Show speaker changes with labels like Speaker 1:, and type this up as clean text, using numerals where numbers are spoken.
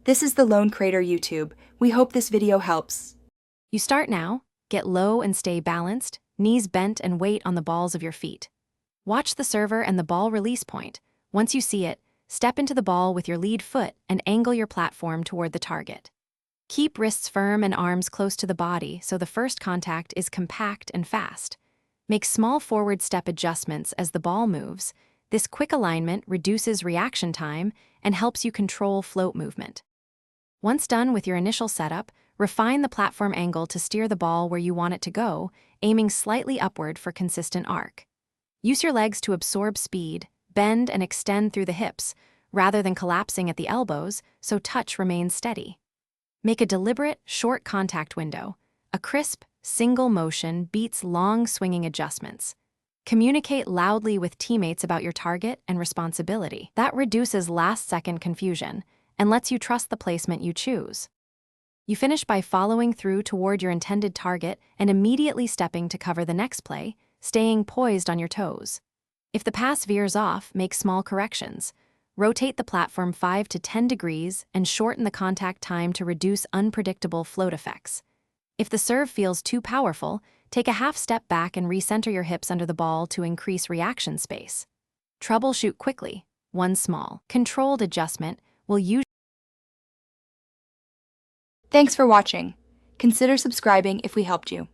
Speaker 1: This is the Lone Crater YouTube. We hope this video helps.
Speaker 2: You start now, get low and stay balanced, knees bent and weight on the balls of your feet. Watch the server and the ball release point. Once you see it, step into the ball with your lead foot and angle your platform toward the target. Keep wrists firm and arms close to the body so the first contact is compact and fast. Make small forward step adjustments as the ball moves. This quick alignment reduces reaction time and helps you control float movement. Once done with your initial setup, refine the platform angle to steer the ball where you want it to go, aiming slightly upward for consistent arc. Use your legs to absorb speed, bend and extend through the hips, rather than collapsing at the elbows, so touch remains steady. Make a deliberate, short contact window. A crisp, single motion beats long swinging adjustments. Communicate loudly with teammates about your target and responsibility. That reduces last-second confusion and lets you trust the placement you choose. You finish by following through toward your intended target and immediately stepping to cover the next play, staying poised on your toes. If the pass veers off, make small corrections. Rotate the platform 5 to 10 degrees and shorten the contact time to reduce unpredictable float effects. If the serve feels too powerful, take a half step back and recenter your hips under the ball to increase reaction space. Troubleshoot quickly. One small, controlled adjustment will usually.
Speaker 1: Thanks for watching. Consider subscribing if we helped you.